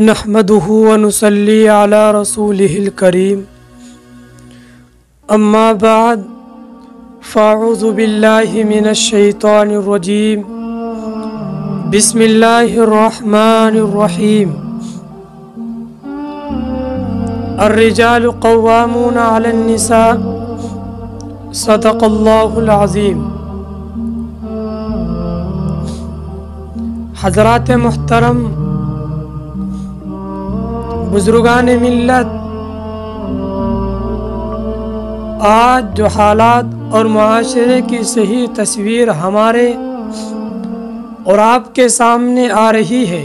نحمده ونصلي على رسوله الكريم اما بعد فاعوذ بالله من الشيطان الرجيم بسم الله الرحمن الرحيم الرجال قوامون على النساء صدق الله العظيم۔ حضرات محترم، بزرگان ملت، آج جو حالات اور معاشرے کی صحیح تصویر ہمارے اور آپ کے سامنے آ رہی ہے،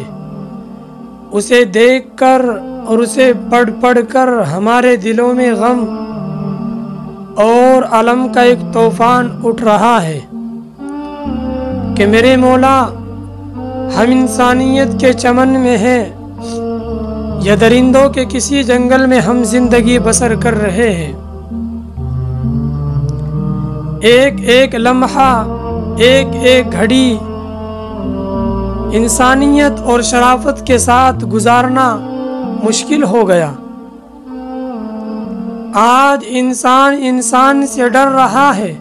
اسے دیکھ کر اور اسے پڑھ کر ہمارے دلوں میں غم اور الم کا ایک طوفان اٹھ رہا ہے کہ میرے مولا، ہم انسانیت کے چمن میں ہیں یا درندوں کے کسی جنگل میں ہم زندگی بسر کر رہے ہیں۔ ایک ایک لمحہ، ایک ایک گھڑی انسانیت اور شرافت کے ساتھ گزارنا مشکل ہو گیا۔ آج انسان سے ڈر رہا ہے،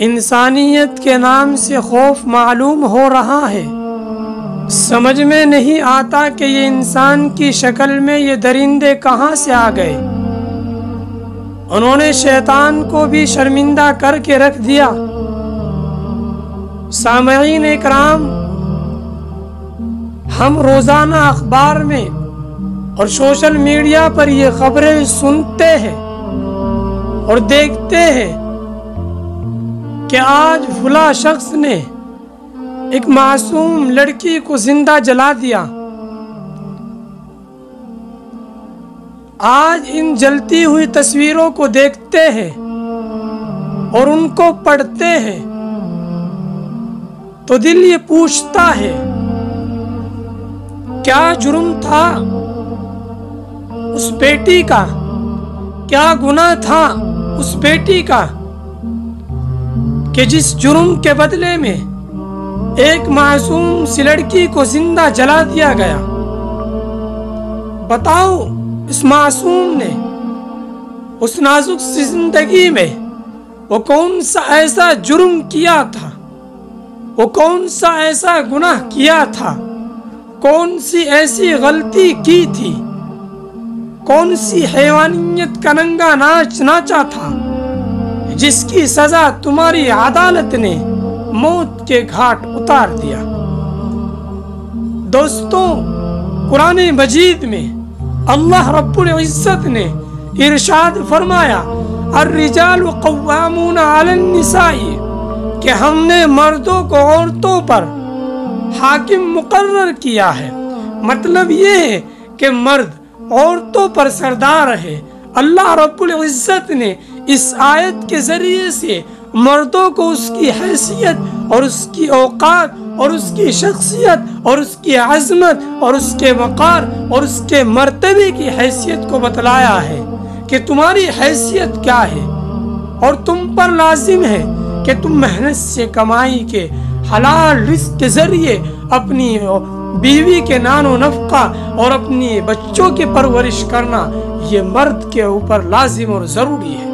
انسانیت کے نام سے خوف معلوم ہو رہا ہے۔ سمجھ میں نہیں آتا کہ یہ انسان کی شکل میں یہ درندے کہاں سے آ گئے۔ انہوں نے شیطان کو بھی شرمندہ کر کے رکھ دیا۔ سامعین اکرام، ہم روزانہ اخبار میں اور سوشل میڈیا پر یہ خبریں سنتے ہیں اور دیکھتے ہیں کہ آج فلاں شخص نے ایک معصوم لڑکی کو زندہ جلا دیا۔ آج ان جلتی ہوئی تصویروں کو دیکھتے ہیں اور ان کو پڑھتے ہیں تو دل یہ پوچھتا ہے، کیا جرم تھا اس بیٹی کا، کیا گناہ تھا اس بیٹی کا کہ جس جرم کے بدلے میں ایک معصوم سی لڑکی کو زندہ جلا دیا گیا۔ بتاؤ، اس معصوم نے اس نازک سی زندگی میں وہ کون سا ایسا جرم کیا تھا، وہ کون سا ایسا گناہ کیا تھا، کون سی ایسی غلطی کی تھی، کون سی حیوانیت کا ننگا ناچ ناچا تھا جس کی سزا تمہاری عدالت نے موت کے گھاٹ اتار دیا۔ دوستوں، قرآن مجید میں اللہ رب العزت نے ارشاد فرمایا، الرجال قوامون علی النساء، کہ ہم نے مردوں کو عورتوں پر حاکم مقرر کیا ہے۔ مطلب یہ ہے کہ مرد عورتوں پر سردار ہے۔ اللہ رب العزت نے اس آیت کے ذریعے سے مردوں کو اس کی حیثیت اور اس کی اوقات اور اس کی شخصیت اور اس کی عظمت اور اس کے وقار اور اس کے مرتبے کی حیثیت کو بتلایا ہے کہ تمہاری حیثیت کیا ہے، اور تم پر لازم ہے کہ تم محنت سے کمائی کے حلال رزق کے ذریعے اپنی بیوی کے نان و نفقہ اور اپنی بچوں کی پرورش کرنا یہ مرد کے اوپر لازم اور ضروری ہے۔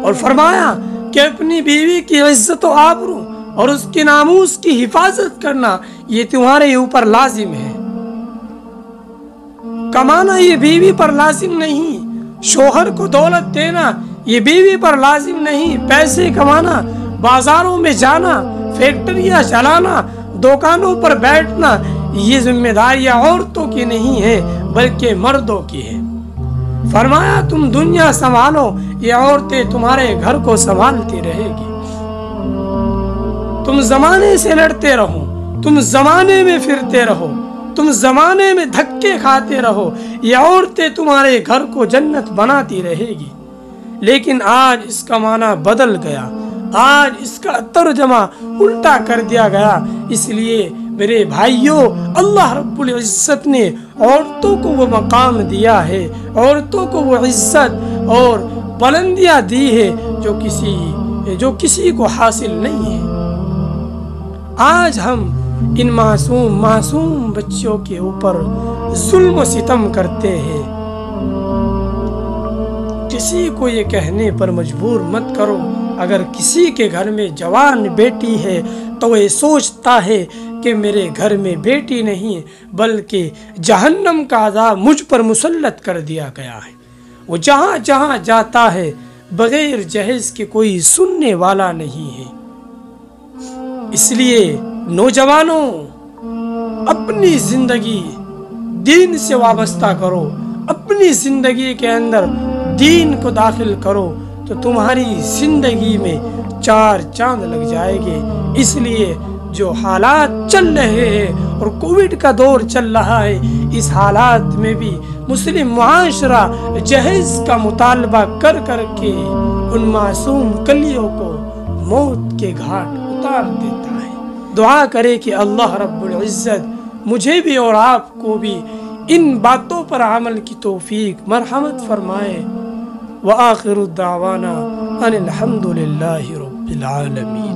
اور فرمایا کہ اپنی بیوی کی عزت و آبرو اور اس کی ناموس کی حفاظت کرنا یہ تمہارے اوپر لازم ہے۔ کمانا یہ بیوی پر لازم نہیں، شوہر کو دولت دینا یہ بیوی پر لازم نہیں، پیسے کمانا، بازاروں میں جانا، فیکٹریاں چلانا، دکانوں پر بیٹھنا یہ ذمہ داریاں عورتوں کی نہیں ہے بلکہ مردوں کی ہے۔ فرمایا تم دنیا سنبھالو، یہ عورتیں تمہارے گھر کو سنبھالتی رہے گی۔ تم زمانے سے لڑتے رہو، تم زمانے میں پھرتے رہو، تم زمانے میں دھکے کھاتے رہو، یہ عورتیں تمہارے گھر کو جنت بناتی رہے گی۔ لیکن آج اس کا معنی بدل گیا، آج اس کا ترجمہ الٹا کر دیا گیا۔ اس لیے میرے بھائیوں، اللہ رب العزت نے عورتوں کو وہ مقام دیا ہے، عورتوں کو وہ عزت اور بلندیاں دی ہے جو کسی کو حاصل نہیں ہے۔ آج ہم ان معصوم بچوں کے اوپر ظلم و ستم کرتے ہیں۔ کسی کو یہ کہنے پر مجبور مت کرو، اگر کسی کے گھر میں جوان بیٹی ہے تو وہ سوچتا ہے کہ میرے گھر میں بیٹی نہیں بلکہ جہنم کا عذاب مجھ پر مسلط کر دیا گیا ہے۔ وہ جہاں جہاں جاتا ہے بغیر جہیز کے کوئی سننے والا نہیں ہے۔ اس لیے نوجوانوں، اپنی زندگی دین سے وابستہ کرو، اپنی زندگی کے اندر دین کو داخل کرو تو تمہاری زندگی میں 4 چاند لگ جائے گے۔ اس لیے جو حالات چل رہے ہیں اور کووڈ کا دور چل رہا ہے، اس حالات میں بھی مسلم معاشرہ جہیز کا مطالبہ کر کر کے ان معصوم کلیوں کو موت کے گھاٹ اتار دیتا ہے۔ دعا کرے کہ اللہ رب العزت مجھے بھی اور آپ کو بھی ان باتوں پر عمل کی توفیق مرحمت فرمائے۔ وآخر الدعوانا ان الحمد للہ رب العالمین۔